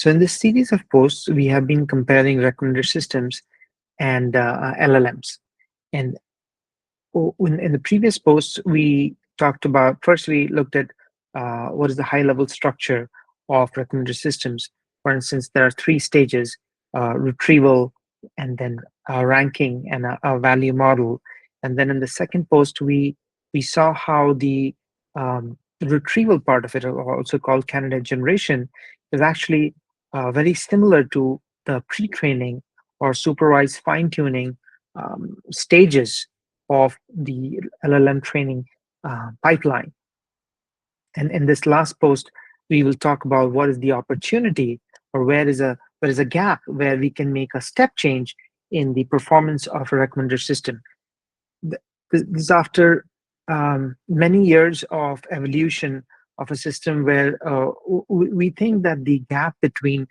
So in this series of posts, we have been comparing recommender systems and LLMs. And in the previous posts, we talked about, first we looked at what is the high-level structure of recommender systems. For instance, there are three stages: retrieval, and then ranking, and a value model. And then in the second post, we saw how the retrieval part of it, also called candidate generation, is actually very similar to the pre-training or supervised fine-tuning stages of the LLM training pipeline. And in this last post, we will talk about what is the opportunity, or where is a gap where we can make a step change in the performance of a recommender system. This is after many years of evolution of a system where we think that the gap between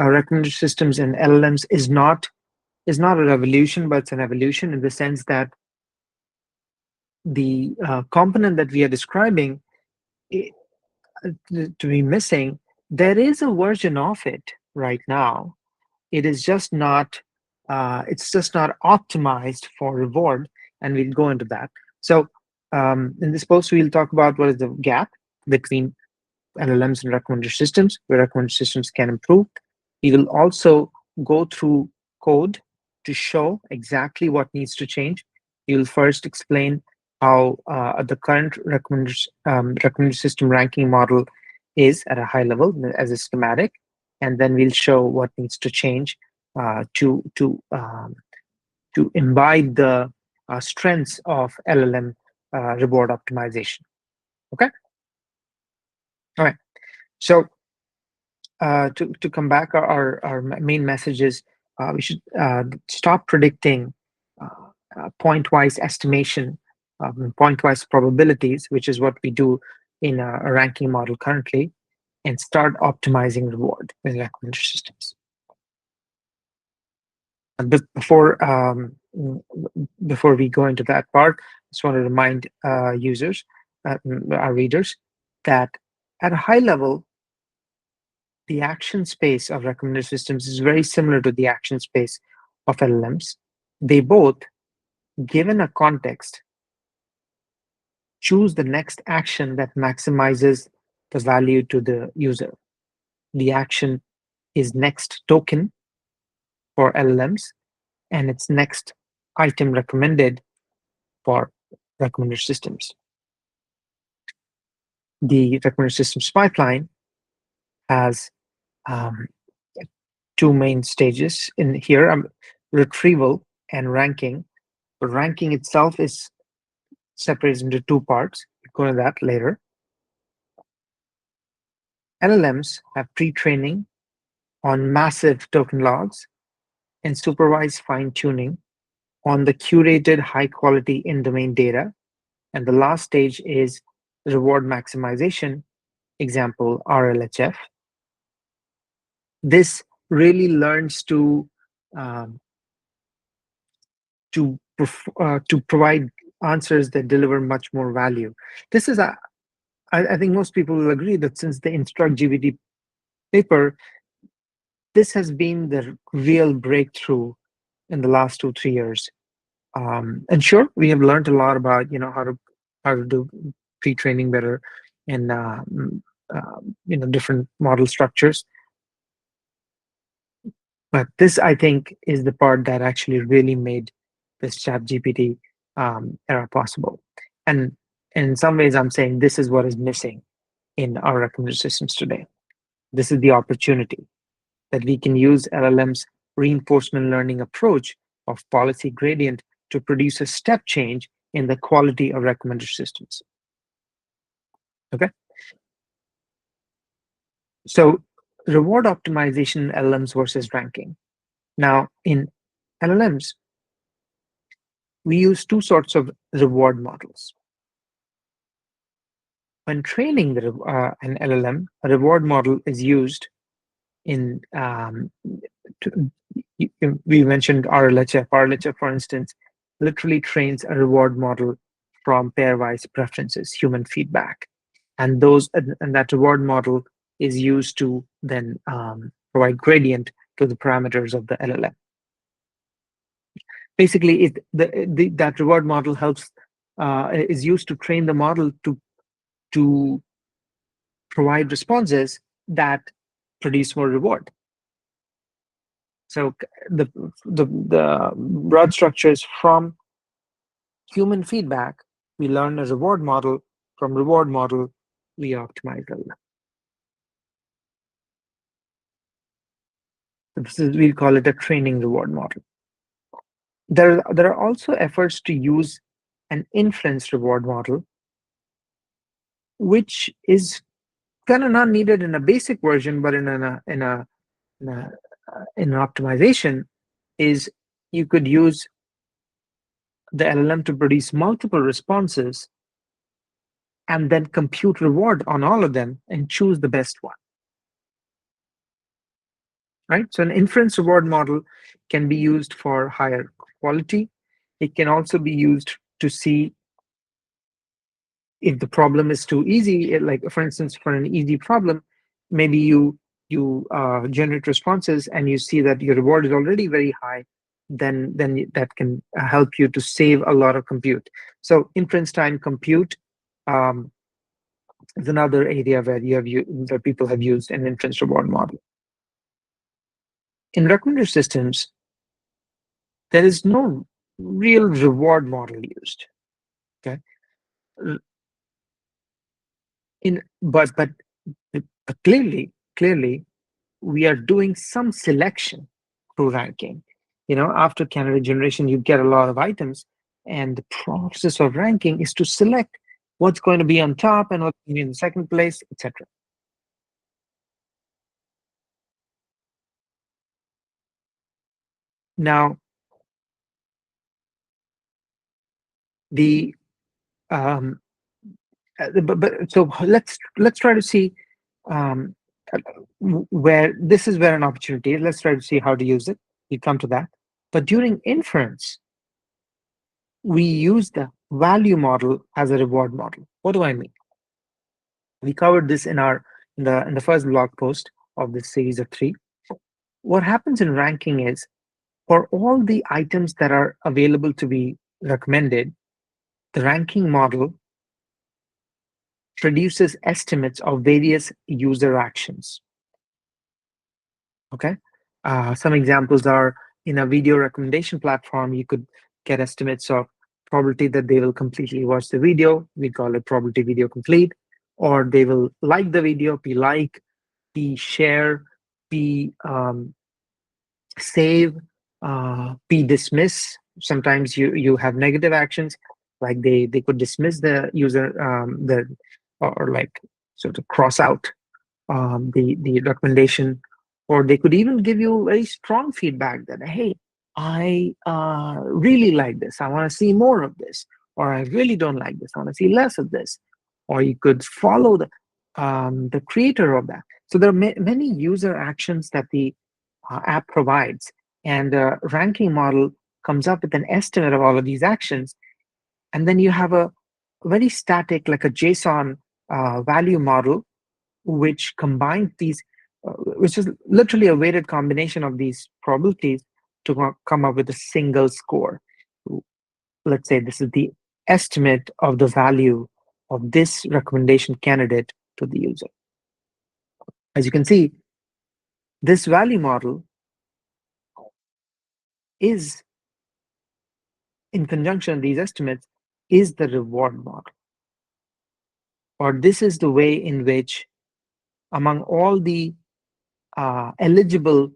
recommender systems and LLMs is not a revolution, but it's an evolution in the sense that the component that we are describing to be missing, there is a version of it right now. It is just not, it's just not optimized for reward, and we'll go into that. So in this post, we'll talk about what is the gap between LLMs and recommender systems, where recommender systems can improve. We will also go through code to show exactly what needs to change. We will first explain how the current recommender system ranking model is at a high level as a schematic, and then we'll show what needs to change to imbibe the strengths of LLM reward optimization. Okay. All right. So to come back, our main message is we should stop predicting point-wise estimation, point-wise probabilities, which is what we do in a ranking model currently, and start optimizing reward in recommender systems. And before we go into that part, I just want to remind users, our readers, that at a high level, the action space of recommender systems is very similar to the action space of LLMs. They both, given a context, choose the next action that maximizes the value to the user. The action is next token for LLMs, and it's next item recommended for recommender systems. The recommender systems pipeline has two main stages in here, retrieval and ranking. But ranking itself is separated into two parts. We'll go into that later. LLMs have pre-training on massive token logs and supervised fine-tuning on the curated high-quality in-domain data. And the last stage is reward maximization, example RLHF. This really learns to provide answers that deliver much more value. This is I think most people will agree that since the InstructGPT paper, this has been the real breakthrough in the last 2-3 years. And sure, we have learned a lot about how to do pre-training better and different model structures. But this, I think, is the part that actually really made this ChatGPT era possible. And in some ways, I'm saying this is what is missing in our recommender systems today. This is the opportunity that we can use LLM's reinforcement learning approach of policy gradient to produce a step change in the quality of recommender systems. Okay. So reward optimization LLMs versus ranking. Now, in LLMs, we use two sorts of reward models. When training an LLM, a reward model is used in, we mentioned RLHF. RLHF, for instance, literally trains a reward model from pairwise preferences, human feedback. And that reward model is used to then provide gradient to the parameters of the LLM. Basically, that reward model helps is used to train the model to provide responses that produce more reward. So the broad structure is from human feedback, we learn a reward model. From reward model, we optimize LLM. We'll call it a training reward model. There are also efforts to use an inference reward model, which is kind of not needed in a basic version, but in an optimization, is you could use the LLM to produce multiple responses and then compute reward on all of them and choose the best one. Right? So an inference reward model can be used for higher quality. It can also be used to see if the problem is too easy. Like, for instance, for an easy problem, maybe you generate responses and you see that your reward is already very high, then that can help you to save a lot of compute. So inference time compute is another area where where people have used an inference reward model. In recommender systems, there is no real reward model used. Okay, but clearly we are doing some selection through ranking. After candidate generation, you get a lot of items, and the process of ranking is to select what's going to be on top and what's going to be in the second place, etc. Now, the so let's try to see where this is where an opportunity is. Let's try to see how to use it. We come to that. But during inference, we use the value model as a reward model. What do I mean? We covered this in the first blog post of this series of 3. What happens in ranking is, for all the items that are available to be recommended, the ranking model produces estimates of various user actions. Okay, some examples are, in a video recommendation platform, you could get estimates of probability that they will completely watch the video. We call it probability video complete. Or they will like the video, P like, P share, P save, P dismiss. Sometimes you have negative actions, like they could dismiss the user, or like sort of cross out the recommendation, or they could even give you very strong feedback that, hey, I really like this, I want to see more of this, or I really don't like this, I want to see less of this. Or you could follow the creator of that. So there are many user actions that the app provides, and the ranking model comes up with an estimate of all of these actions. And then you have a very static, like a JSON value model, which combines these, which is literally a weighted combination of these probabilities to come up with a single score. Let's say this is the estimate of the value of this recommendation candidate to the user. As you can see, this value model is, in conjunction with these estimates, is the reward model. Or this is the way in which, among all the eligible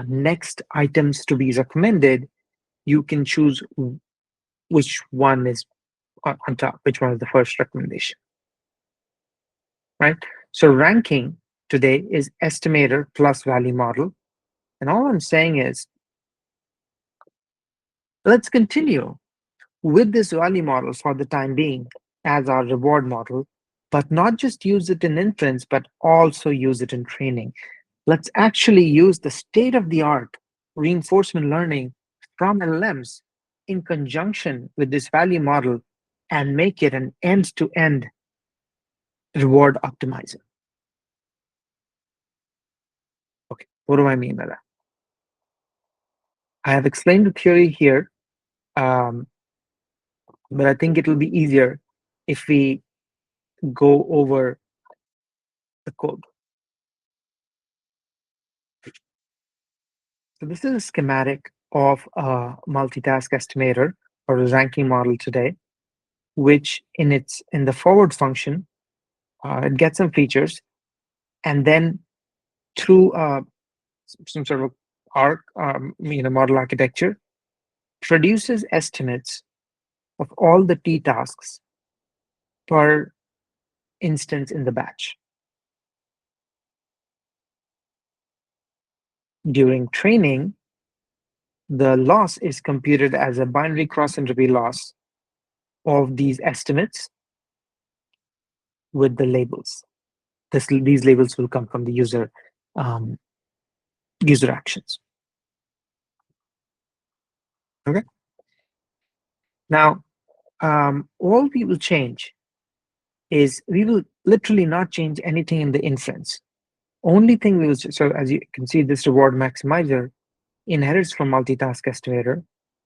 next items to be recommended, you can choose which one is on top, which one is the first recommendation, right? So ranking today is estimator plus value model. And all I'm saying is, let's continue with this value model for the time being as our reward model, but not just use it in inference, but also use it in training. Let's actually use the state-of-the-art reinforcement learning from LLMs in conjunction with this value model and make it an end-to-end reward optimizer. What do I mean by that? I have explained the theory here, um, but I think it will be easier if we go over the code. So this is a schematic of a multitask estimator or a ranking model today, which in the forward function, it gets some features, and then through some sort of arc, model architecture, produces estimates of all the t tasks per instance in the batch. During training, the loss is computed as a binary cross entropy loss of these estimates with the labels. These labels will come from the um, user actions. Okay. Now, all we will change is we will literally not change anything in the inference. Only thing we will, so as you can see, this reward maximizer inherits from multitask estimator.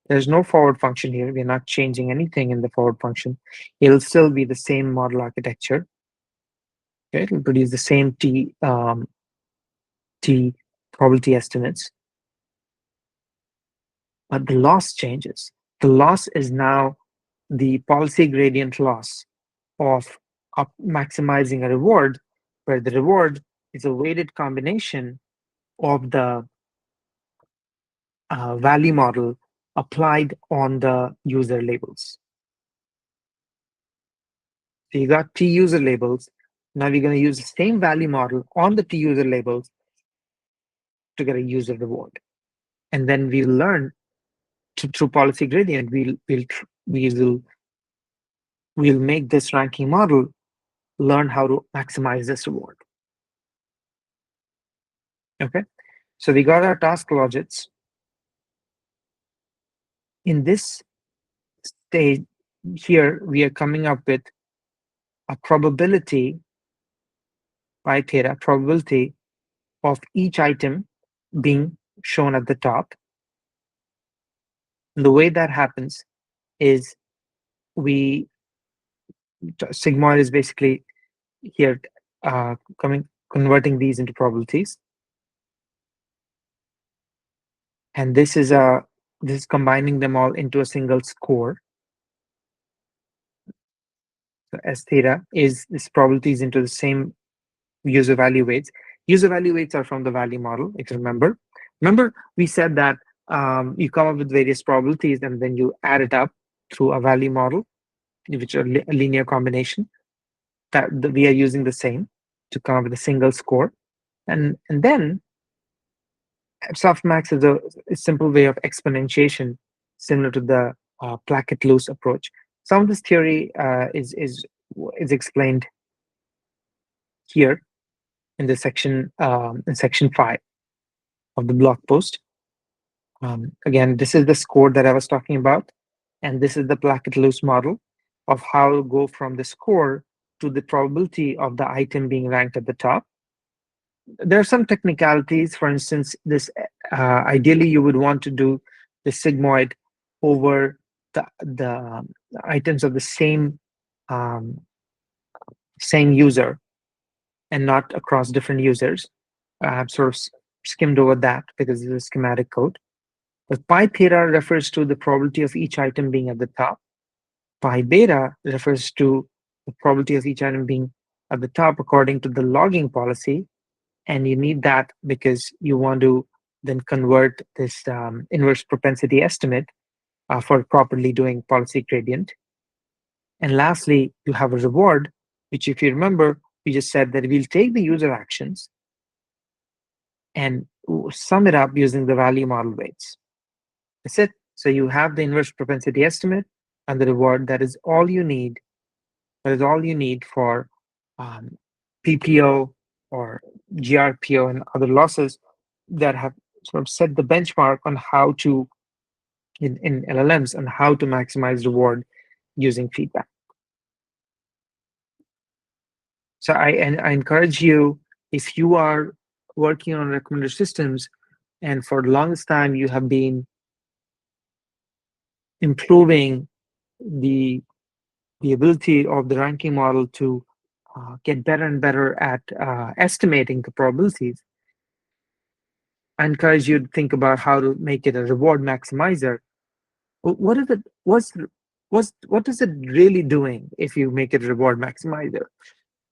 There's no forward function here. We're not changing anything in the forward function. It'll still be the same model architecture. Okay, it'll produce the same T probability estimates, but the loss changes. The loss is now the policy gradient loss of maximizing a reward, where the reward is a weighted combination of the value model applied on the user labels. So you got T user labels. Now we're going to use the same value model on the T user labels to get a user reward. And then we'll learn through policy gradient, we'll make this ranking model learn how to maximize this reward. Okay, so we got our task logits. In this stage here, we are coming up with a probability pi theta probability of each item being shown at the top. And the way that happens is sigmoid is basically here converting these into probabilities. And this is combining them all into a single score. So S theta is this probabilities into the same user value weights. User value weights are from the value model, if you remember. Remember, we said that you come up with various probabilities and then you add it up through a value model, which are a linear combination. That we are using the same to come up with a single score. And then softmax is a simple way of exponentiation, similar to the Plackett-Luce approach. Some of this theory is explained here in the section in section 5 of the blog post. Again, this is the score that I was talking about, and this is the Plackett-Luce model of how to go from the score to the probability of the item being ranked at the top. There are some technicalities. For instance, this ideally you would want to do the sigmoid over the items of the same user and not across different users. I've sort of skimmed over that because this is schematic code. But pi theta refers to the probability of each item being at the top. Pi beta refers to the probability of each item being at the top according to the logging policy. And you need that because you want to then convert this inverse propensity estimate for properly doing policy gradient. And lastly, you have a reward, which if you remember, we just said that we'll take the user actions and sum it up using the value model weights. That's it. So you have the inverse propensity estimate and the reward. That is all you need. That is all you need for PPO or GRPO and other losses that have sort of set the benchmark on how to, in LLMs, on how to maximize reward using feedback. So I encourage you, if you are working on recommender systems, and for the longest time you have been improving the the ability of the ranking model to get better and better at estimating the probabilities. I encourage you to think about how to make it a reward maximizer. What is it? What is it really doing if you make it a reward maximizer?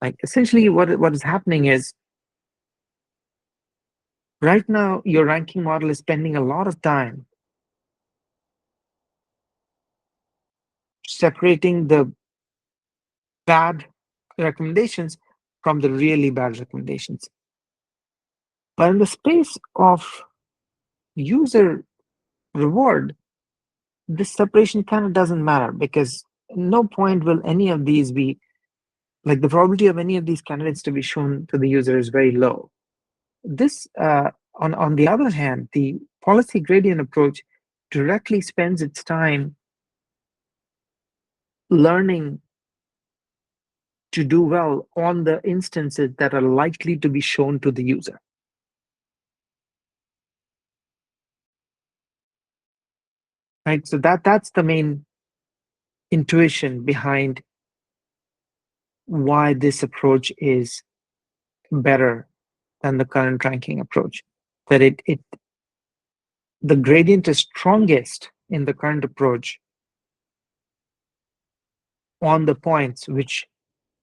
Like essentially, what is happening is right now your ranking model is spending a lot of time separating the bad recommendations from the really bad recommendations. But in the space of user reward, this separation kind of doesn't matter because no point will any of these be like the probability of any of these candidates to be shown to the user is very low. This, on the other hand, the policy gradient approach directly spends its time learning to do well on the instances that are likely to be shown to the user. Right? So that's the main intuition behind why this approach is better than the current ranking approach. That the gradient is strongest in the current approach on the points which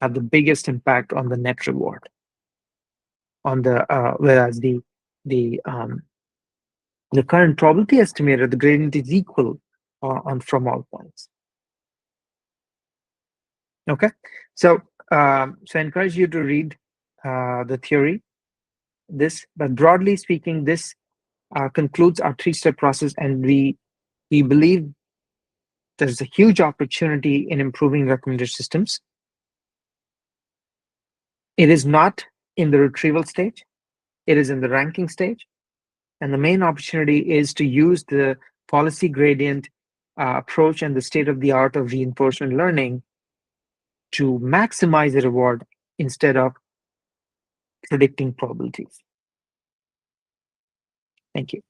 have the biggest impact on the net reward. On the whereas the um, the current probability estimator, the gradient is equal on from all points. Okay, so so I encourage you to read the theory. But broadly speaking, this concludes our three-step process, and we believe there's a huge opportunity in improving recommender systems. It is not in the retrieval stage; it is in the ranking stage. And the main opportunity is to use the policy gradient approach and the state of the art of reinforcement learning to maximize the reward instead of predicting probabilities. Thank you.